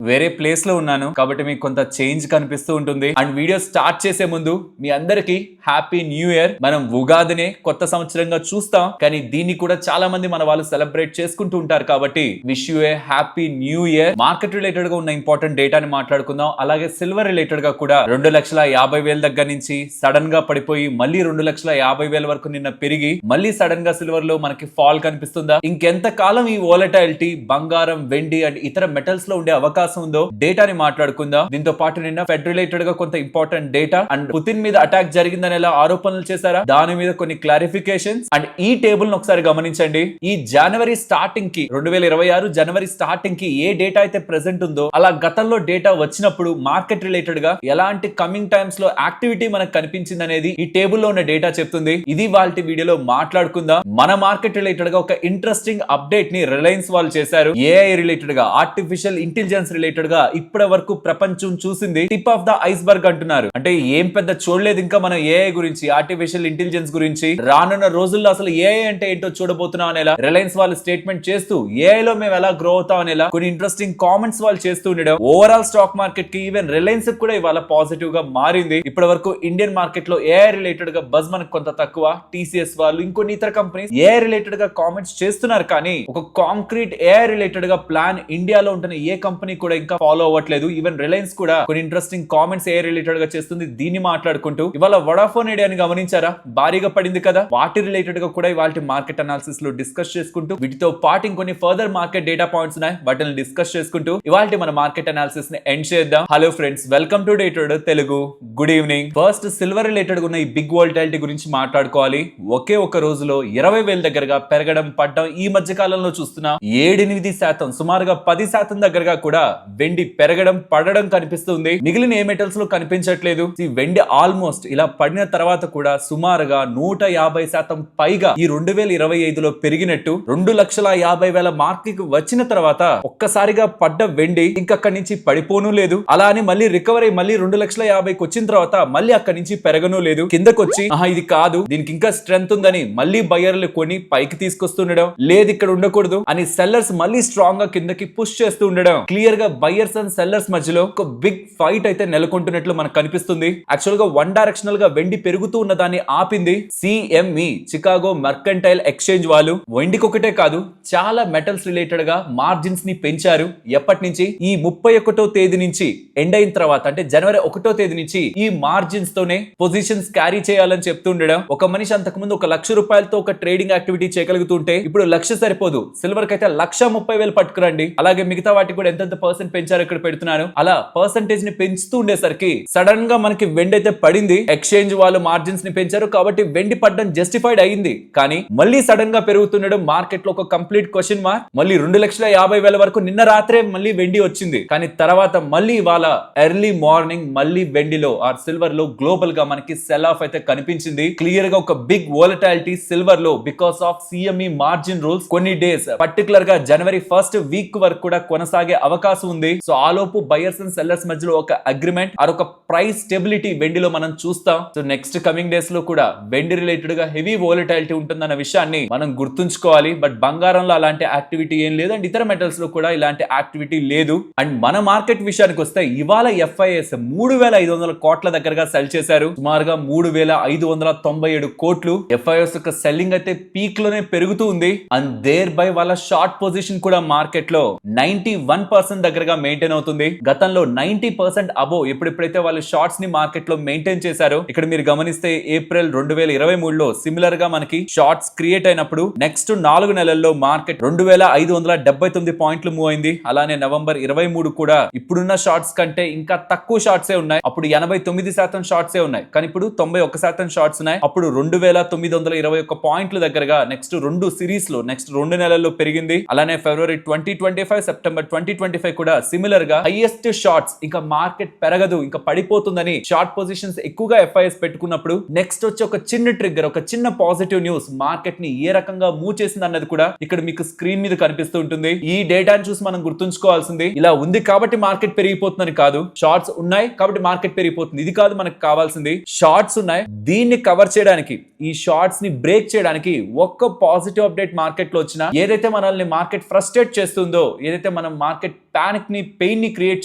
వేరే ప్లేస్ లో ఉన్నాను కాబట్టి మీకు కొంత చేంజ్ కనిపిస్తూ ఉంటుంది. అండ్ వీడియో స్టార్ట్ చేసే ముందు మీ అందరికి హ్యాపీ న్యూ ఇయర్. మనం ఉగాదినే కొత్త సంవత్సరంగా చూస్తాం, కానీ దీన్ని కూడా చాలా మంది మన వాళ్ళు సెలబ్రేట్ చేసుకుంటూ ఉంటారు. కాబట్టి wish you A happy new year. Market related గా ఉన్న ఇంపార్టెంట్ డేటాని మాట్లాడుకుందాం. అలాగే సిల్వర్ రిలేటెడ్ గా కూడా 2,50,000 దగ్గర నుంచి సడన్ గా పడిపోయి మళ్ళీ 2,50,000 వరకు నిన్న పెరిగి మళ్ళీ సడన్ గా సిల్వర్ లో మనకి ఫాల్ కనిపిస్తుందా? ఇంకెంత కాలం ఈ వోలటాలిటీ బంగారం, వెండి అండ్ ఇతర మెటల్స్ లో ఉండే అవకాశం ఉందో డేటాని మాట్లాడుకుందాం. దీంతో పాటు నిన్న ఫెడ్ రిలేటెడ్ గా కొంత ఇంపార్టెంట్ డేటా అండ్ పుతిన్ మీద అటాక్ జరిగిందని ఎలా ఆరోపణలు చేశారా దాని మీద కొన్ని క్లారిఫికేషన్స్. అండ్ ఈ టేబుల్ ను ఒకసారి గమనించండి. ఈ జనవరి స్టార్టింగ్ కి 2026 జనవరి స్టార్టింగ్ కి ఏ డేటా అయితే ప్రెసెంట్ ఉందో అలా గతంలో డేటా వచ్చినప్పుడు మార్కెట్ రిలేటెడ్ గా ఎలాంటి కమింగ్ టైమ్స్ లో యాక్టివిటీ మనకు కనిపించింది అనేది ఈ టేబుల్ లో ఉన్న డేటా చెప్తుంది. ఇది వాళ్ళ వీడియోలో మాట్లాడుకుందాం. మన మార్కెట్ రిలేటెడ్ గా ఒక ఇంట్రెస్టింగ్ అప్డేట్ ని రిలయన్స్ వాళ్ళు చేశారు. ఏఐ రిలేటెడ్ గా, ఆర్టిఫిషియల్ ఇంటెలిజెన్స్ రిలేటెడ్ గా ఇప్పటి వరకు ప్రపంచం చూసింది టిప్ ఆఫ్ ద ఐస్బర్గ్ అంటున్నారు. అంటే ఏం పెద్ద చూడలేదు ఇంకా మనం ఏఐ గురించి, ఆర్టిఫిషియల్ ఇంటెలిజెన్స్ గురించి. రానున్న రోజుల్లో అసలు ఏఐ అంటే ఏంటో చూడబోతున్నాం అనేలా రిలయన్స్ వాళ్ళు స్టేట్మెంట్ చేస్తూ ఏఐ లో మేము ఎలా గ్రో అవుతాం అనేలా కొన్ని ఇంట్రెస్టింగ్ కామెంట్స్ వాళ్ళు చేస్తూ ఉండడం ఓవరాల్ స్టాక్ మార్కెట్ కి, ఈవెన్ రిలయన్స్ కూడా ఇవాళ పాజిటివ్ గా మారింది. ఇప్పటి వరకు ఇండియన్ మార్కెట్ లో ఏఐ రిలేటెడ్ గా బజ్ మనకు కొంత తక్కువ. టీసీఎస్ వాళ్ళు, ఇంకొన్ని ఇతర కంపెనీస్ ఏఐ రిలేటెడ్ గా కామెంట్స్ చేస్తున్నారు, కానీ ఒక కాంక్రీట్ ఏఐ రిలేటెడ్ గా ప్లాన్ ఇండియాలో ఉంటున్న ఏ కంపెనీ కూడా ఇంకా ఫాలో అవ్వట్లేదు. ఈవెన్ రిలయన్స్ కూడా కొన్ని ఇంట్రెస్టింగ్ కామెంట్స్ ఏఐ రిలేటెడ్ గా చేస్తుంది. దీన్ని మాట్లాడుకుంటూ ఇవాళ వడాఫోన్ ఐడియాని గమనించారా, భారీగా పడింది కదా. వాటి రిలేటెడ్ గా కూడా ఇవాళ మార్కెట్ అనాలిసిస్ లో డిస్కస్ చేసుకుంటూ వీటితో పాటు ఇంకొన్ని ఫర్దర్ మార్కెట్ డేటా పాయింట్స్ ఉన్నాయి, వాటిని డిస్కస్ చేసుకుంటూ ఇవాళ మన మార్కెట్ అనాలిసిస్ ని ఎండ్ చేద్దాం. Hello friends, welcome to day trader Telugu. Good evening. First silver related ఉన్న ఈ బిగ్ వోల్టాలిటీ గురించి మాట్లాడుకోవాలి. ఒకే ఒక రోజులో 20,000 దగ్గరగా పెరగడం, పడ్డం ఈ మధ్య కాలంలో చూస్తున్నాం. 7-8% సుమారుగా 10% దగ్గరగా కూడా వెండి పెరగడం, పడడం కనిపిస్తుంది. మిగిలిన ఏ మెటల్స్ లో కనిపించట్లేదు. ఈ వెండి ఆల్మోస్ట్ ఇలా పడిన తర్వాత కూడా సుమారుగా 150% పైగా ఈ 2025లో పెరిగినట్టు 2,50,000 మార్క్ కి వచ్చిన తర్వాత ఒక్కసారిగా పడ్డ వెండి ఇంకక్కడి నుంచి పడిపోను లేదు. అలా అని మళ్ళీ రికవర్ అయ్యి మళ్ళీ 2,50,000కి వచ్చిన తర్వాత మళ్ళీ అక్కడి నుంచి పెరగను లేదు. కిందకొచ్చి ఇది కాదు, దీనికి ఇంకా స్ట్రెంత్ ఉందని మళ్ళీ బయర్లు కొని పైకి తీసుకొస్తుండడం, లేదు ఇక్కడ ఉండకూడదు అని సెల్లర్స్ మళ్ళీ స్ట్రాంగ్ గా కిందకి పుష్ చేస్తూ ఉండడం. క్లియర్ గా బయర్స్ అండ్ సెల్లర్స్ మధ్యలో ఒక బిగ్ ఫైట్ అయితే నెలకొంటున్నట్లు మనకు కనిపిస్తుంది. యాక్చువల్ గా వన్ డైరెక్షనల్ గా వెండి పెరుగుతూ ఉన్న దాన్ని ఆపింది సిఎంఈ, చికాగో మర్కంటైల్ ఎక్స్చేంజ్ వాళ్ళు. వెండికి ఒకటే కాదు, చాలా మెటల్స్ రిలేటెడ్ గా మార్జిన్స్ ని పెంచారు. ఎప్పటి నుంచి? ఈ 31వ తేదీ నుంచి ఎండ్ అయిన తర్వాత, అంటే జనవరి 1వ తేదీ నుంచి ఈ మార్జిన్స్ తోనే పొజిషన్స్ క్యారీ చేయాలని చెప్తుండడం. ఒక మనిషి అంతకు ముందు 1,00,000 రూపాయలతో ఒక ట్రేడింగ్ యాక్టివిటీ చేయగలుగుతుంటే ఇప్పుడు 1,00,000 సరిపోదు, సిల్వర్ కి అయితే 1,30,000 పట్టుకురండి. అలాగే మిగతా వాటికి కూడా ఎంతెంత పర్సెంట్ పెంచారు ఇక్కడ పెడుతున్నాను. అలా పర్సంటేజ్ ని పెంచుతూ ఉండేసరికి సడన్ గా మనకి వెండి అయితే పడింది. ఎక్స్చేంజ్ వాళ్ళు మార్జిన్స్ ని పెంచారు కాబట్టి వెండి పడడం జస్టిఫైడ్ అయింది. కానీ మళ్ళీ సడన్ గా పెరుగుతుండడం మార్కెట్ లో ఒక కంప్లీట్ క్వశ్చన్ మార్క్. మళ్ళీ 2,50,000 వరకు నిన్న రాత్రే మళ్ళీ వెండి వచ్చింది. కానీ తర్వాత మళ్ళీ ఇవాళ ఎర్లీ మార్నింగ్ మళ్ళీ వెండిలో ఆర్ సిల్వర్ లో గ్లోబల్ గా మనకి సెల్ ఆఫ్ అయితే కనిపించింది. క్లియర్ గా ఒక బిగ్ వోలటాలిటీ సిల్వర్ లో because of CME margin rules కొన్ని డేస్ పర్టికులర్ గా జనవరి 1st వీక్ వరకు కూడా కొనసాగే అవకాశం ఉంది. సో ఆలోపు బయర్స్ అండ్ సెల్లర్స్ మధ్యలో ఒక అగ్రిమెంట్ ఆర్ ఒక ప్రైస్ స్టెబిలిటీ వెండిలో మనం చూస్తాం. సో నెక్స్ట్ కమింగ్ డేస్ లో కూడా వెండి రిలేటెడ్ గా హెవీ వోలటాలిటీ ఉంటుందన్న విషయాన్ని మనం గుర్తుంచుకోవాలి. బట్ బంగారంలో అలాంటి యాక్టివిటీ ఏం లేదు అండ్ ఇతర మెటల్స్ లో కూడా ఇలాంటి యాక్టివిటీ లేదు. అండ్ మన మార్కెట్ విషయానికి వస్తే ఇవాళ ఎఫ్ఐఎస్ 3,500 కోట్ల దగ్గరగా సెల్ చేశారు. సుమారుగా 3,597 కోట్లు. ఎఫ్ఐఎస్ యొక్క సెల్లింగ్ అయితే పీక్ లోనే పెరుగుతూ ఉంది. అండ్ దేర్ బై వాళ్ళ షార్ట్ పొజిషన్ కూడా మార్కెట్ లో 91% దగ్గరగా మెయింటైన్ అవుతుంది. గతంలో 90% అబో ఎప్పుడెప్పుడైతే వాళ్ళు షార్ట్స్ ని మార్కెట్ లో మెయింటైన్ చేశారో, ఇక్కడ మీరు గమనిస్తే ఏప్రిల్ 2023లో సిమిలర్ గా మనకి షార్ట్స్ క్రియేట్ అయినప్పుడు నెక్స్ట్ 4 నెలల్లో మార్కెట్ 2,579 పాయింట్లు మూవ్ అయింది. అలానే నవంబర్ 23 కూడా ఇప్పుడున్న షార్ట్స్ కంటే ఇంకా తక్కువ షార్ట్సే ఉన్నాయి. అప్పుడు 89% షార్ట్సే ఉన్నాయి, కానీ ఇప్పుడు 91% షార్ట్స్ ఉన్నాయి. అప్పుడు 2,921 పాయింట్ల దగ్గరగా నెక్స్ట్ 2 సిరీస్ లో నెక్స్ట్ 2 నెలల్లో పెరిగింది. అలానే ఫిబ్రవరి 2025, సెప్టెంబర్ 2025 కూడా సిమిలర్ గా హైయెస్ట్ షార్ట్స్. ఇంకా మార్కెట్ పెరగదు, ఇంకా పడిపోతుందని షార్ట్ పొజిషన్స్ ఎక్కువగా ఎఫ్ఐఎస్ పెట్టుకున్నప్పుడు నెక్స్ట్ వచ్చి ఒక చిన్న ట్రిగ్గర్, ఒక చిన్న పాజిటివ్ న్యూస్ మార్కెట్ ని ఏ రకంగా మూవ్ చేసింది అన్నది కూడా ఇక్కడ మీకు స్క్రీన్ మీద కనిపిస్తూ ఉంటుంది. ఈ డేటాను చూసి మనం గుర్తుంచుకోవాల్సింది, ఇలా ఉంది కాబట్టి మార్కెట్ పెరిగిపోతుందని కాదు. షార్ట్స్ ఉన్నాయి కాబట్టి మార్కెట్ పెరిగిపోతుంది, ఇది కాదు మనకు కావాల్సింది. షార్ట్స్ ఉన్నాయి, దీన్ని కవర్ చేయడానికి, ఈ షార్ట్స్ ని బ్రేక్ చేయడానికి ఒక్క పాజిటివ్ అప్డేట్ మార్కెట్ లో వచ్చినా, ఏదైతే మనల్ని మార్కెట్ ఫ్రస్ట్రేట్ చేస్తుందో, ఏదైతే మనం మార్కెట్ పానిక్ ని పెయిన్ ని క్రియేట్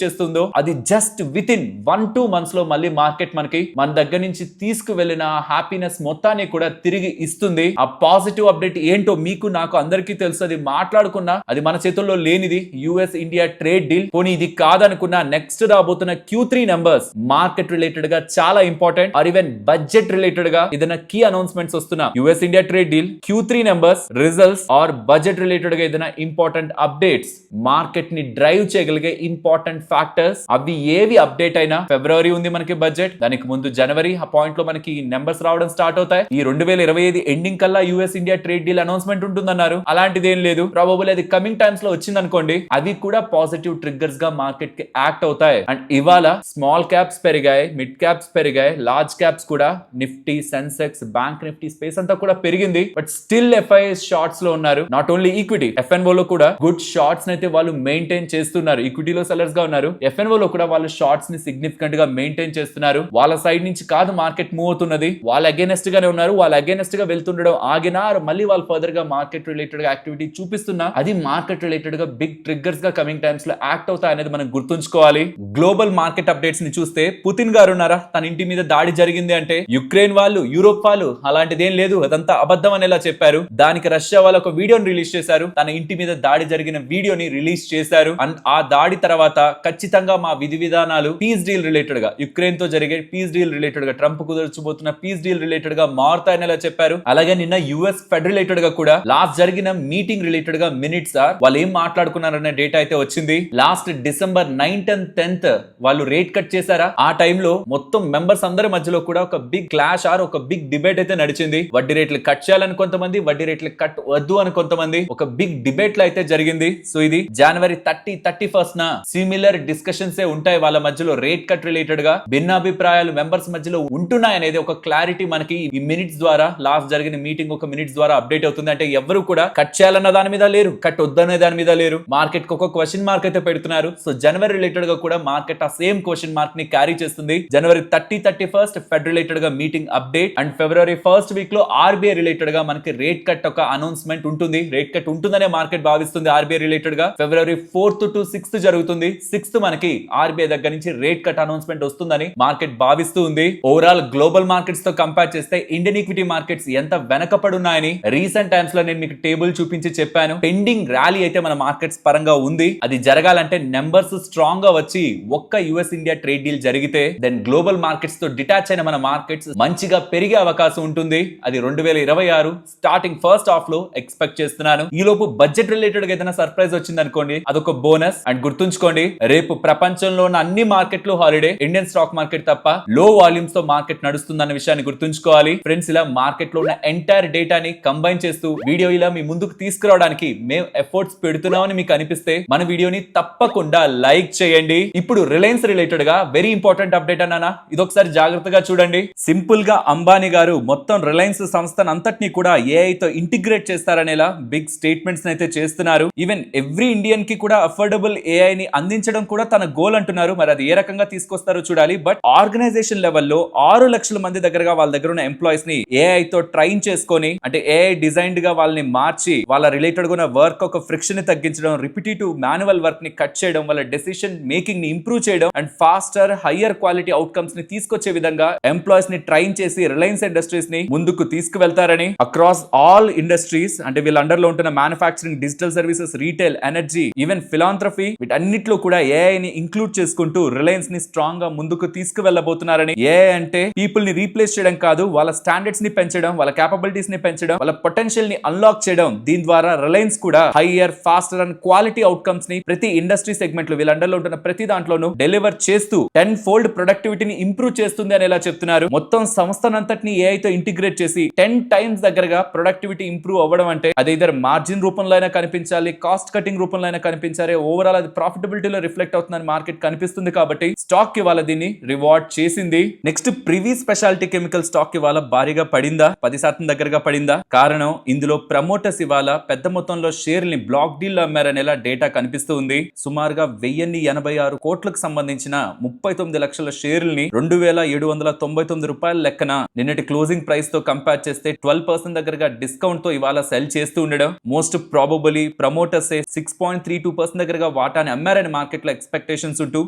చేస్తుందో అది జస్ట్ విత్ ఇన్ 1-2 మంత్స్ లో మళ్ళీ మార్కెట్ మనకి మన దగ్గర నుంచి తీసుకువెళ్ళిన హ్యాపీనెస్ మొత్తాన్ని కూడా తిరిగి ఇస్తుంది. ఆ పాజిటివ్ అప్డేట్ ఏంటో మీకు నాకు అందరికీ తెలుసు. అది మాట్లాడుకున్నా అది మన చేతుల్లో లేనిది యుఎస్ ఇండియా ట్రేడ్ డీల్. పోనీ ఇది కాదనుకున్నా నెక్స్ట్ రాబోతున్న Q3 నెంబర్స్ మార్కెట్ రిలేటెడ్ గా చాలా important. Or even budget related గా ఏదైనా కీ అనౌన్స్మెంట్స్ వస్తున్నా US India trade deal, Q3 numbers, results or budget related గా ఏదైనా ఇంపార్టెంట్ అప్డేట్స్, మార్కెట్ ని డ్రైవ్ చేయగలిగే ఇంపార్టెంట్ ఫ్యాక్టర్స్ అవి ఏవి అప్డేట్ అయినా ఫిబ్రవరి ఉంది మనకి బడ్జెట్, దానికి ముందు జనవరి ఆ పాయింట్ లో మనకి నెంబర్స్ రావడం స్టార్ట్ అవుతాయి. ఈ 2025 ఎండింగ్ కల్లా US India trade deal announcement ఉంటుందన్నారు. అలాంటిది ఏం లేదు. ప్రాబబుల్ అది కమింగ్ టైమ్స్ లో వచ్చింది అనుకోండి, అవి కూడా పాజిటివ్ ట్రిగ్గర్స్ గా మార్కెట్ కి యాక్ట్ అవుతాయి. అండ్ ఇవాళ స్మాల్ క్యాప్స్ పెరిగాయి, మిడ్ క్యాప్స్ పెరిగాయి, లార్జ్ క్యాప్స్ కూడా Nifty, Sensex, bank Nifty space అంతా కూడా పెరిగింది. బట్ స్టిల్ ఎఫ్ఐఎస్ షార్ట్స్ లో ఉన్నారు. నాట్ ఓన్లీ ఈక్విటీ, ఎఫ్ఎన్ఓ లో కూడా గుడ్ షార్ట్స్ అయితే వాళ్ళు మెయింటైన్ చేస్తున్నారు. ఈక్విటీలో సెల్లర్స్ గా ఉన్నారు, ఎఫ్ఎన్ఓ లో కూడా వాళ్ళు షార్ట్స్ ని సిగ్నిఫికెంట్ గా మెయింటైన్ చేస్తున్నారు. వాళ్ళ సైడ్ నుంచి కాదు మార్కెట్ మూవ్ అవుతున్నది, వాళ్ళ అగేనెస్ట్ గానే ఉన్నారు. వాళ్ళ అగేనెస్ట్ గా వెళ్తుండడం ఆగినా మళ్ళీ వాళ్ళు ఫర్దర్ గా మార్కెట్ రిలేటెడ్ గా యాక్టివిటీ చూపిస్తున్నా అది మార్కెట్ రిలేటెడ్ గా బిగ్ ట్రిగ్గర్స్ గా కమింగ్ టైమ్స్ లో యాక్ట్ అవుతాయి అనేది మనం గుర్తుంచుకోవాలి. గ్లోబల్ మార్కెట్ అప్డేట్స్ ని చూస్తే పుతిన్ గారు ఉన్నారా, తన ఇంటి మీద దాడి జరిగింది అంటే యుక్రెయిన్ వాళ్ళు, యూరోప్ వాళ్ళు అలాంటిది ఏం లేదు, అదంతా అబద్ధం అనేలా చెప్పారు. దానికి రష్యా వాళ్ళు ఒక వీడియోని రిలీజ్ చేశారు, తన ఇంటి మీద దాడి జరిగిన వీడియోని రిలీజ్ చేశారు. అండ్ ఆ దాడి తర్వాత ఖచ్చితంగా మా విధి విధానాలు పీస్ డీల్ రిలేటెడ్ గా, యుక్రెయిన్ తో జరిగే పీస్ డీల్ రిలేటెడ్ గా, ట్రంప్ కుదర్చబోతున్న పీస్ డీల్ రిలేటెడ్ గా మారుతాయనేలా చెప్పారు. అలాగే నిన్న యుఎస్ ఫెడ్ రిలేటెడ్ గా కూడా లాస్ట్ జరిగిన మీటింగ్ రిలేటెడ్ గా మినిట్స్ వాళ్ళు ఏం మాట్లాడుకున్నారనే డేటా అయితే వచ్చింది. Last December 9th and 10th వాళ్ళు రేట్ కట్ చేశారా, ఆ టైంలో మొత్తం మెంబర్స్ అందరి మధ్యలో కూడా ఒక బిగ్ క్లాష్ ఆర్ ఒక బిగ్ డిబేట్ అయితే నడిచింది. వడ్డీ రేట్లు కట్ చేయాలని కొంతమంది, వడ్డీ రేట్లు కట్ వద్దు అని కొంతమంది, ఒక బిగ్ డిబేట్ లో అయితే జరిగింది. సో ఇది జనవరి 31st న సిమిలర్ డిస్కషన్స్ ఏ ఉంటాయి వాళ్ళ మధ్యలో. రేట్ కట్ రిలేటెడ్ గా భిన్నాభిప్రాయాలు మెంబర్స్ మధ్యలో ఉంటున్నాయి అనేది ఒక క్లారిటీ మనకి ఈ మినిట్స్ ద్వారా, లాస్ట్ జరిగిన మీటింగ్ ఒక మినిట్స్ ద్వారా అప్డేట్ అవుతుంది. అంటే ఎవరు కూడా కట్ చేయాలన్న దాని మీద లేరు, కట్ వద్దనే దాని మీద లేరు. మార్కెట్ కు ఒక క్వశ్చన్ మార్క్ అయితే పెడుతున్నారు. సో జనవరి రిలేటెడ్ గా కూడా మార్కెట్ ఆ సేమ్ క్వశ్చన్ మార్క్ ని క్యారీ చేస్తుంది. జనవరి 31st ఫెడ్ రిలేటెడ్ గా meeting update and February 1st week లో ఆర్బీఐ రిలేటెడ్ గా మనకి రేట్ కట్ ఒక అనౌన్స్మెంట్ ఉంటుంది. రేట్ కట్ ఉంటుందనే మార్కెట్ భావిస్తుంది. ఆర్బీఐ రిలేటెడ్ గా ఫిబ్రవరి 4th to 6th జరుగుతుంది. 6th మనకి ఆర్బీఐ దగ్గర నుంచి రేట్ కట్ అనౌన్స్మెంట్ వస్తుందని మార్కెట్ భావిస్తూ ఉంది. ఓవరాల్ గ్లోబల్ మార్కెట్స్ తో కంపేర్ చేస్తే ఇండియన్ ఈక్విటీ మార్కెట్స్ ఎంత వెనకపడున్నాయని రీసెంట్ టైమ్స్ లో నేను మీకు టేబుల్ చూపించి చెప్పాను. పెండింగ్ ర్యాలీ అయితే మన మార్కెట్స్ పరంగా ఉంది. అది జరగాలంటే నెంబర్స్ స్ట్రాంగ్ గా వచ్చి ఒక్క యుఎస్ ఇండియా ట్రేడ్ డీల్ జరిగితే దెన్ గ్లోబల్ మార్కెట్స్ తో డిటాచ్ అయిన మన మార్కెట్స్ మంచిగా పెరిగే అవకాశం ఉంటుంది. అది 2026 స్టార్టింగ్ ఫస్ట్ హాఫ్ లో ఎక్స్పెక్ట్ చేస్తున్నాను. ఈ లోపు బడ్జెట్ రిలేటెడ్ గా ఏదైనా సర్ప్రైజ్ వచ్చింది అనుకోండి, అదొక బోనస్. అండ్ గుర్తుంచుకోండి, రేపు ప్రపంచంలో ఉన్న అన్ని మార్కెట్లు హాలిడే, ఇండియన్ స్టాక్ మార్కెట్ తప్ప. లో వాల్యూమ్స్ తో మార్కెట్ నడుస్తుందన్న విషయాన్ని గుర్తుంచుకోవాలి ఫ్రెండ్స్. ఇలా మార్కెట్ లో ఉన్న ఎంటైర్ డేటాని కంబైన్ చేస్తూ వీడియో ఇలా మీ ముందుకు తీసుకురావడానికి మేము ఎఫర్ట్స్ పెడుతున్నామని మీకు అనిపిస్తే మన వీడియోని తప్పకుండా లైక్ చేయండి. ఇప్పుడు రిలయన్స్ రిలేటెడ్ గా వెరీ ఇంపార్టెంట్ అప్డేట్ అన్నానా, ఇదొకసారి జాగ్రత్తగా చూడండి. సింపుల్ గా అంబానీ గారు మొత్తం రిలయన్స్ సంస్థను అంతటిని కూడా ఏఐ తో ఇంటిగ్రేట్ చేస్తారనేలా బిగ్ స్టేట్మెంట్స్ అయితే చేస్తున్నారు. ఈవెన్ ఎవ్రీ ఇండియన్ కి కూడా అఫోర్డబుల్ ఏఐ ని అందించడం కూడా తన గోల్ అంటున్నారు. మరి అది ఏ రకంగా తీసుకొస్తారో చూడాలి. బట్ ఆర్గనైజేషన్ లెవెల్లో 6 లక్షల మంది దగ్గరగా వాళ్ళ దగ్గర ఉన్న ఎంప్లాయీస్ ని ఏఐ తో ట్రైన్ చేసుకొని, అంటే ఏఐ డిజైన్డ్ గా వాళ్ళని మార్చి వాళ్ళ రిలేటెడ్ గా ఉన్న వర్క్ ఒక ఫ్రిక్షన్ ని తగ్గించడం, రిపిటేటివ్ మాన్యువల్ వర్క్ ని కట్ చేయడం, వాళ్ళ డెసిషన్ మేకింగ్ ని ఇంప్రూవ్ చేయడం and faster higher quality outcomes ని తీసుకొచ్చే విధంగా ఎంప్లాయీస్ ని ట్రైన్ చేసి రిలయన్స్ ఇండస్ట్రీస్ ని ముందుకు తీసుకువెళ్తారని. అక్రాస్ ఆల్ ఇండస్ట్రీస్, అంటే వీళ్ళ అండర్ లో ఉంటున్న manufacturing, digital services, retail, energy, even philanthropy, వీటన్నిటిలో కూడా ఏఐ ని ఇంక్లూడ్ చేసుకుంటూ రిలయన్స్ ని స్ట్రాంగ్ గా ముందుకు తీసుకువెళ్ళబోతున్నారని. ఏఐ అంటే పీపుల్ ని రీప్లేస్ చేయడం కాదు, వాళ్ళ స్టాండర్డ్స్ ని పెంచడం, వాళ్ళ కేపబిలిటీస్ ని పెంచడం, వాళ్ళ పొటెన్షియల్ ని అన్లాక్ చేయడం. దీని ద్వారా రిలయన్స్ కూడా higher, faster and quality outcomes ని ప్రతి ఇండస్ట్రీ సెగ్మెంట్ లో వీళ్ళ అండర్లో ఉంటున్న ప్రతి దాంట్లోనూ డెలివర్ చేస్తూ 10-fold ప్రొడక్టివిటీని ఇంప్రూవ్ చేస్తుంది అని ఎలా చెప్తున్నారు. మొత్తం సంస్థనంతటిని ఏఐ తో ఇంటిగ్రేట్ చేసి 10 times దగ్గరగా ప్రొడక్టివిటీ ఇంప్రూవ్ అవ్వడం అంటే అది ఇద్దరు మార్జిన్ రూపంలో అయినా కనిపించాలి, కాస్ట్ కటింగ్ రూపంలో అయినా కనిపించాలి, ఓవరాల్ అది ప్రాఫిటబిలిటీలో రిఫ్లెక్ట్ అవుతుందని మార్కెట్ కనిపిస్తుంది. కాబట్టి స్టాక్ ఇవాళ దీన్ని రివార్డ్ చేసింది. Next privy speciality chemical stock ఇవాళ భారీగా పడిందా, 10% దగ్గరగా పడిందా? కారణం ఇందులో ప్రమోటర్స్ ఇవాళ పెద్ద మొత్తంలో షేర్ని బ్లాక్ డీల్ అమ్మారనేలా డేటా కనిపిస్తూ ఉంది. సుమారుగా 1086 కోట్లకు సంబంధించిన 39 లక్షల షేర్లని 2799 రూపాయల లెక్కన నిన్నటి క్లోజింగ్ ప్రైస్ తో కంపేర్ చేస్తే 12% దగ్గరగా డిస్కౌంట్ తో ఇవాళ సెల్ చేస్తూ ఉండడం. మోస్ట్ ప్రాబబుల్లీ ప్రమోటర్స్ 6.32% దగ్గరగా గా వాటాని అమ్మారని మార్కెట్ లో ఎక్స్పెక్టేషన్స్ ఉంటూ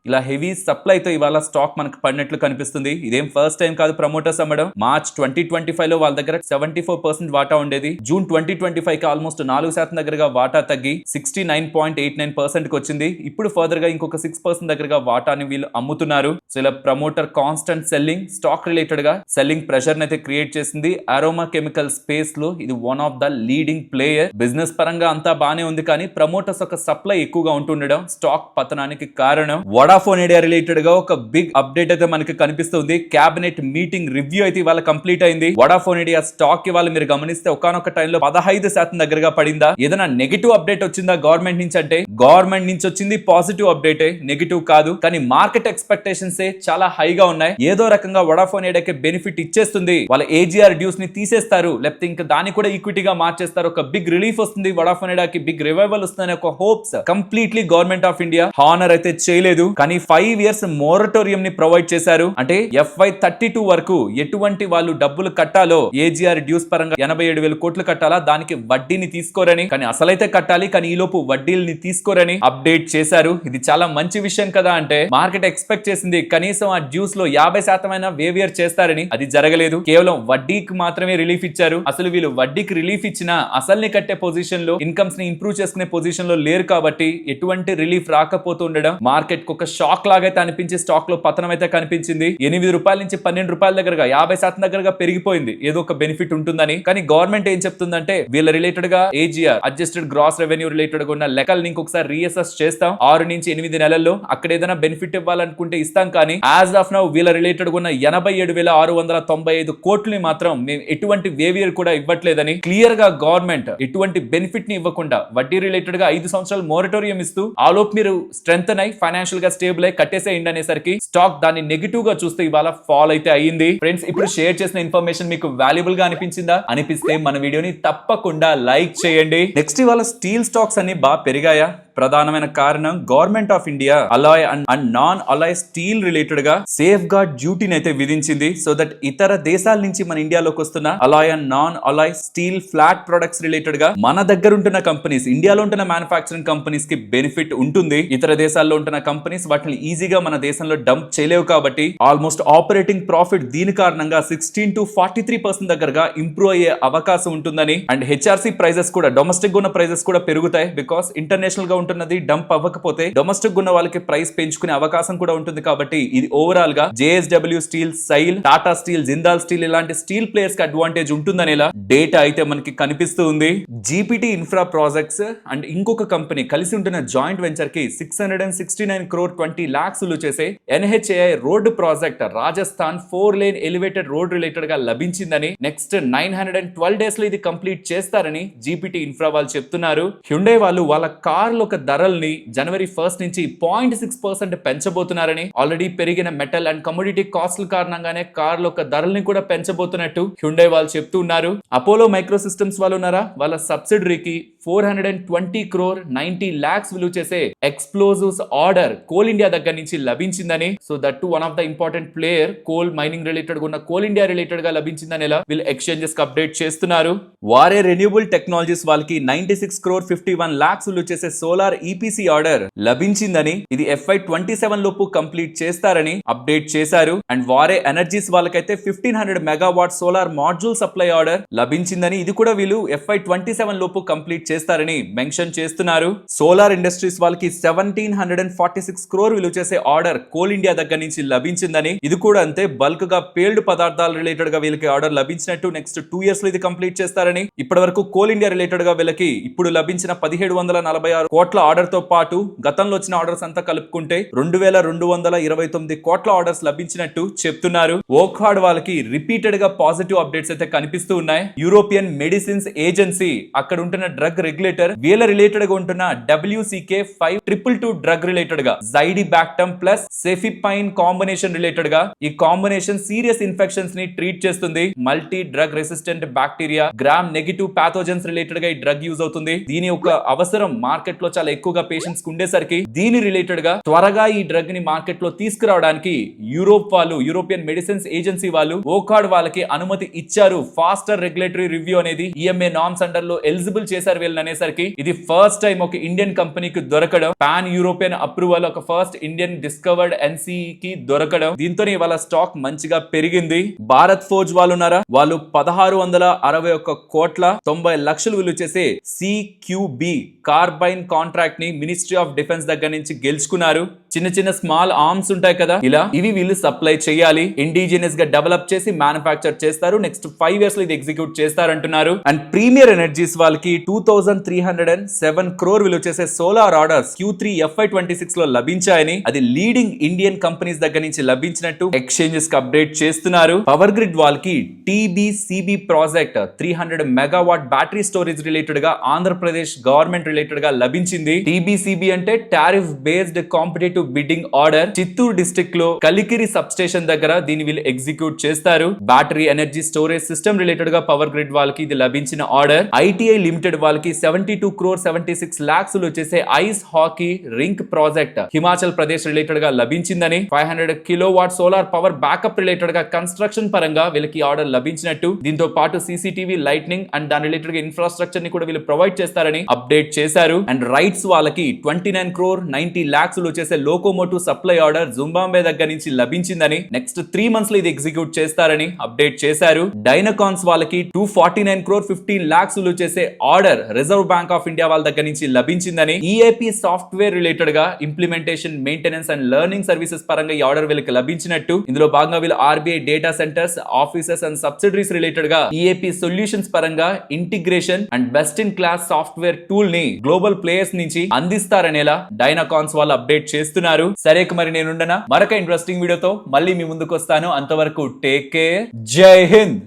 ఇలా హెవీ సప్లై తో ఇవాళ స్టాక్ మనకు పడినట్లు కనిపిస్తుంది. ఇదేం ఫస్ట్ టైం కాదు ప్రమోటర్స్ అమ్మడం. మార్చ్ 2025 లో వాళ్ళ దగ్గర 74% వాటా ఉండేది. జూన్ 2025 కి ఆల్మోస్ట్ 4% దగ్గరగా వాటా తగ్గి 69.89% కి వచ్చింది. ఇప్పుడు ఫర్దర్ గా ఇంకొక 6% దగ్గరగా వాటాని వీళ్ళు అమ్ముతున్నారు. సో ఇలా promoter constant selling stock related గా సెల్లింగ్ ప్రెషర్ అయితే క్రియేట్ చేసింది. అరోమా కెమికల్ స్పేస్ లో ఇది one of the leading player. Business పరంగా అంతా బానే ఉంది, కానీ ప్రమోటర్స్ ఒక సప్లై ఎక్కువగా ఉంటుండడం స్టాక్ పతనానికి కారణం. వడాఫోన్ ఐడియా రిలేటెడ్ గా ఒక బిగ్ అప్డేట్ అయితే మనకి కనిపిస్తుంది. క్యాబినెట్ మీటింగ్ రివ్యూ అయితే ఇవాళ కంప్లీట్ అయింది. వడాఫోన్ ఐడియా స్టాక్ ఇవాళ మీరు గమనిస్తే ఒకనొక టైంలో 15% దగ్గరగా పడిందా. ఏదైనా నెగిటివ్ అప్డేట్ వచ్చిందా గవర్నమెంట్ నుంచి అంటే గవర్నమెంట్ నుంచి వచ్చింది పాజిటివ్ అప్డేట్, నెగిటివ్ కాదు. కానీ మార్కెట్ ఎక్స్పెక్టేషన్స్ చాలా హైగా ఉన్నాయి. ఏదో రకంగా వడాఫోన్ ఐడియాకి బెనిఫిట్ ఇచ్చేస్తుంది, వాళ్ళ ఏజీఆర్ డ్యూస్ ని తీసేస్తారు, లేకపోతే ఇంకా దాన్ని కూడా ఈక్విటీగా మార్చేస్తారు, ఒక బిగ్ రిలీఫ్ వస్తుంది, వడాఫోన్ ఐడియాకి బిగ్ రివైవల్ వస్తుందనే ఒక hopes completely government of India honour అయితే చేయలేదు. కానీ 5 years మోరటోరియం ని ప్రొవైడ్ చేశారు. అంటే FY32 వరకు ఎటువంటి వాళ్ళు డబ్బులు కట్టాలో ఏజీఆర్ డ్యూస్ పరంగా 87,000 కోట్లు కట్టాలా, దానికి వడ్డీని తీసుకోరని, కానీ అసలైతే కట్టాలి కానీ ఈ లోపు వడ్డీల్ని తీసుకోరని అప్డేట్ చేశారు. ఇది చాలా మంచి విషయం కదా. అంటే మార్కెట్ ఎక్స్పెక్ట్ చేసింది కనీసం ఆ డ్యూస్ లో 50% అయినా వేవియర్ చేస్తారని, అది జరగలేదు. కేవలం వడ్డీకి మాత్రమే రిలీఫ్ ఇచ్చారు. అసలు వీళ్ళు వడ్డీకి రిలీఫ్ ఇచ్చినా అసల్ని కట్టే పొజిషన్ లో, ఇన్కమ్స్ ని ఇంప్రూవ్ చేసుకునే పొజిషన్ లో లేరు కాబట్టి ఎటువంటి రిలీఫ్ రాకపోతుండడం మార్కెట్ కు ఒక షాక్ లాగైతే అనిపించి స్టాక్ లో పతనం అయితే కనిపించింది. 8 రూపాయల నుంచి 12 రూపాయల దగ్గరగా 50% దగ్గరగా పెరిగిపోయింది, ఏదో ఒక బెనిఫిట్ ఉంటుందని. కానీ గవర్నమెంట్ ఏం చెప్తుందంటే వీళ్ళ రిలేటెడ్ గా AGR adjusted gross revenue related గా ఉన్న లెక్కల్ని ఇంకొకసారి రీఅసెస్ చేస్తాం. 6 నుంచి 8 నెలల్లో అక్కడ ఏదైనా బెనిఫిట్ ఇవ్వాలనుకుంటే ఇస్తాం, కానీ యాజ్ ఆఫ్ నౌ వీళ్ళ రిలేటెడ్ గా ఉన్న 87,695 కోట్లని మాత్రం మేము ఎటువంటి వేవియర్ కూడా ఇవ్వట్లేదని క్లియర్ గా గవర్నమెంట్ ఎటువంటి బెనిఫిట్ ని ఇవ్వకుండా వడ్డీ రిలేటెడ్ గా 5 సంవత్సరాలు మోరటోరియం ఇస్తూ ఆలోపు మీరు స్ట్రెంగ్త్ అయి ఫైనాన్షియల్ గా స్టేబుల్ అయి కట్టేసేయండి అనేసరికి స్టాక్ దాన్ని నెగిటివ్ గా చూస్తే ఇవాళ ఫాల్ అయితే అయ్యింది. ఫ్రెండ్స్, ఇప్పుడు షేర్ చేసిన ఇన్ఫర్మేషన్ మీకు వాల్యుబుల్ గా అనిపించిందా? అనిపిస్తే మన వీడియోని తప్పకుండా లైక్ చేయండి. నెక్స్ట్ ఇవాళ స్టీల్ స్టాక్స్ అన్ని బాగా పెరిగాయా? ప్రధానమైన కారణం government of India Alai and non Alai steel related గా సేఫ్ గార్డ్ డ్యూటీని అయితే విధించింది. సో దట్ ఇతర దేశాల నుంచి మన ఇండియాలోకి వస్తున్న Alai and non Alai steel flat products related గా మన దగ్గర ఉంటున్న కంపెనీస్, ఇండియాలో ఉంటున్న మ్యానుఫాక్చరింగ్ కంపెనీస్ కి బెనిఫిట్ ఉంటుంది. ఇతర దేశాల్లో ఉంటున్న కంపెనీస్ వాటిని ఈజీగా మన దేశంలో డంప్ చేయలేవు కాబట్టి ఆల్మోస్ట్ ఆపరేటింగ్ ప్రాఫిట్ దీని కారణంగా 16 to 43% దగ్గరగా ఇంప్రూవ్ అయ్యే అవకాశం ఉంటుందని. అండ్ హెచ్ఆర్సీ ప్రైజెస్ కూడా డొమెస్టిక్ ఉన్న ప్రైజెస్ కూడా పెరుగుతాయి. బికాస్ ఇంటర్నేషనల్ గా ఉంటున్నది డంప్ అవ్వకపోతే డొమెస్టిక్ ఉన్న వాళ్ళకి ప్రైస్ పెంచుకునే అవకాశం కూడా ఉంటుంది. కాబట్టి ఇది ఓవరాల్ గా JSW steel, SAIL, Tata steel, Jindal steel ఇలాంటి స్టీల్ ప్లేయర్స్ కి అడ్వాంటేజ్ ఉంటుందనేలా డేటా అయితే మనకి కనిపిస్తూ ఉంది. జీపీటీ ఇన్ఫ్రా ప్రాజెక్ట్స్ అండ్ ఇంకొక కంపెనీ కలిసి ఉంటున్న జాయింట్ వెంచర్ కి 669 crore 20 lakhs చేసే NHAI road project Rajasthan 4 lane elevated road related గా లభించిందని, నెక్స్ట్ 912 days లో ఇది కంప్లీట్ చేస్తారని జీపీటీ ఇన్ఫ్రా వాళ్ళు చెప్తున్నారు. హ్యుండై వాళ్ళు వాళ్ళ కార్ల ఒక ధరల్ని January 1st నుంచి 0.6% పెంచబోతున్నారని, ఆల్రెడీ పెరిగిన మెటల్ అండ్ కమోడిటీ కాస్ట్ల కారణంగానే కార్ల ఒక ధరల్ని కూడా పెంచబోతున్నట్టు హ్యుండై వాళ్ళు చెప్తున్నారు. అపోలో మైక్రో సిస్టమ్స్ వాళ్ళు ఉన్నారా, వాళ్ళ సబ్సిడరీకి 420 crore 90 lakhs విలువ చేసే ఎక్స్ప్లోజివ్స్ ఆర్డర్ కోల్ ఇండియా దగ్గర నుంచి లభించిందని. So that to one of the important player coal mining related గా ఉన్న కోల్ ఇండియా రిలేటెడ్ గా లభించిందని వీళ్ళు ఎక్స్చేంజెస్ కి అప్డేట్ చేస్తున్నారు. వారే రెన్యూబుల్ టెక్నాలజీస్ వాళ్ళకి 96 crore 51 lakhs విలువ చేసే సోలార్ ఈపీసీ ఆర్డర్ లభించిందని, ఇది FY27 లోపు కంప్లీట్ చేస్తారని అప్డేట్ చేశారు. అండ్ వారే ఎనర్జీస్ వాళ్ళకైతే 1500 megawatt solar module supply order లభించిందని, ఇది కూడా వీళ్ళు FY27 లోపు కంప్లీట్ చేస్తారని మెన్షన్ చేస్తున్నారు. సోలార్ ఇండస్ట్రీస్ వాళ్ళకి 1746 crore విలువ చేసే ఆర్డర్ కోల్ ఇండియా దగ్గర నుంచి లభించిందని, ఇది కూడా అంతే బల్క్ గా పేల్డ్ పదార్థాల రిలేటెడ్ గా వీళ్ళకి ఆర్డర్ లభించినట్టు, నెక్స్ట్ 2 years లో ఇది కంప్లీట్ చేస్తారని. ఇప్పటి వరకు కోల్ ఇండియా రిలేటెడ్ గా వీళ్ళకి ఇప్పుడు లభించిన 1746 కోట్ల ఆర్డర్ తో పాటు గతంలో వచ్చిన ఆర్డర్స్ అంతా కలుపుకుంటే 2229 కోట్ల ఆర్డర్స్ లభించినట్టు చెప్తున్నారు. ఓక్హార్డ్ వాళ్ళకి రిపీటెడ్ గా పాజిటివ్ అప్డేట్స్ అయితే కనిపిస్తూ ఉన్నాయి. యూరోపియన్ మెడిసిన్స్ ఏజెన్సీ అక్కడ ఉంటున్న డ్రగ్ రెగ్యులేటర్ వీళ్ళ రిలేటెడ్ గా ఉంటున్న WCK-522 డ్రగ్ రిలేటెడ్ గా జైడిబాక్టమ్ ప్లస్ సెఫిపైన్ కాంబినేషన్ రిలేటెడ్ గా, ఈ కాంబినేషన్ సీరియస్ ఇన్ఫెక్షన్స్ ని ట్రీట్ చేస్తుంది. Multi drug resistant bacteria, gram negative pathogens related గా ఈ డ్రగ్ యూజ్ అవుతుంది. దీని యొక్క అవసరం మార్కెట్ లో చాలా ఎక్కువగా పేషెంట్స్ కు ఉండేసరికి దీని రిలేటెడ్ గా త్వరగా ఈ డ్రగ్ ని మార్కెట్ లో తీసుకురావడానికి యూరోప్ వాళ్ళు, యూరోపియన్ మెడిసిన్స్ ఏజెన్సీ వాళ్ళు ఓకార్డ్ వాళ్ళకి అనుమతి ఇచ్చారు. ఫాస్టర్ రెగ్యులేటరీ రివ్యూ అనేది EMA నార్మ్స్ అండర్ లో ఎలిజిబుల్ చేశారు వీళ్ళని. బిలియన్ అనేసరికి ఇది ఫస్ట్ టైం ఒక ఇండియన్ కంపెనీకి దొరకడం, పాన్ యూరోపియన్ అప్రూవల్ ఒక ఫస్ట్ ఇండియన్ డిస్కవర్డ్ ఎన్సీఈ కి దొరకడం, దీంతో వాళ్ళ స్టాక్ మంచిగా పెరిగింది. భారత్ ఫోర్జ్ వాళ్ళు ఉన్నారా, వాళ్ళు 1661 కోట్ల 90 లక్షలు విలువ చేసే CQB కార్బైన్ కాంట్రాక్ట్ ని మినిస్ట్రీ ఆఫ్ డిఫెన్స్ దగ్గర నుంచి గెలుచుకున్నారు. చిన్న చిన్న స్మాల్ ఆర్మ్స్ ఉంటాయి కదా, ఇలా ఇవి వీళ్ళు సప్లై చేయాలి, ఇండిజినియస్ గా డెవలప్ చేసి మ్యానుఫ్యాక్చర్ చేస్తారు, నెక్స్ట్ 5 years లో ఇది ఎగ్జిక్యూట్ చేస్తారంటున్నారు. అండ్ ప్రీమియర్ ఎనర్జీస్ వాళ్ళకి 2307 క్రోర్ విలువ చేసే సోలార్ ఆర్డర్స్ Q3 FY26 లో లభించాయని, అది లీడింగ్ ఇండియన్ కంపెనీస్ దగ్గర నుంచి లభించినట్టు ఎక్స్చేంజెస్ కి అప్డేట్ చేస్తున్నారు. పవర్ గ్రిడ్ వాళ్ళకి TBCB project 300 megawatt battery storage related గా ఆంధ్రప్రదేశ్ గవర్నమెంట్ రిలేటెడ్ గా లభించింది. TBCB అంటే tariff based competitive bidding order. Chittoor district లో కలికిరి సబ్ స్టేషన్ దగ్గర దీన్ని వీళ్ళు ఎగ్జిక్యూట్ చేస్తారు. Battery energy storage system related గా పవర్ గ్రిడ్ వాళ్ళకి ఇది లభించిన ఆర్డర్. ITI లిమిటెడ్ వాళ్ళకి 72 crore 76 lakhs వచ్చేసే ice hockey rink project Himachal Pradesh related గా లభించిందని, 500 kilowatt solar power backup related గా కన్స్ట్రక్షన్ పరంగా వీళ్ళకి ఆర్డర్ లభించినట్టు, దీంతో పాటు CCTV లైట్నింగ్ అండ్ దాని రిలేటెడ్ గా ఇన్ఫ్రాస్ట్రక్చర్ ని కూడా వీళ్ళు ప్రొవైడ్ చేస్తారని అప్డేట్ చేశారు. అండ్ రైట్స్ వాళ్ళకి 29 crore 90 lakhs వచ్చేసే లోకోమోటివ్ సప్లై ఆర్డర్ జుంబాంబే దగ్గర నుంచి లభించిందని, నెక్స్ట్ 3 months లో ఇది ఎగ్జిక్యూట్ చేస్తారని అప్డేట్ చేశారు. డైనకాన్స్ వాళ్ళకి 249 crore 15 lakhs వచ్చేసే order reserve bank of India వాళ్ళ దగ్గర నుంచి లభించిందని, EAP సాఫ్ట్వేర్ రిలేటెడ్ గా implementation maintenance and learning services పరంగా ఈ ఆర్డర్ వీళ్ళకి లభించినట్టు, ఇందులో భాగంగా వీళ్ళు RBI data centres offices and subsidiaries related గా EAP సొల్యూషన్స్ పరంగా integration and best in class software tool ని గ్లోబల్ ప్లేయర్స్ నుంచి అందిస్తారనేలా డైనకాన్స్ వాళ్ళు అప్డేట్ చేస్తున్నారు. సరే మరి నేనుండనా మరొక ఇంట్రెస్టింగ్ వీడియోతో మళ్ళీ మీ ముందుకు వస్తాను. అంతవరకు టేక్ కేర్, జై హింద్.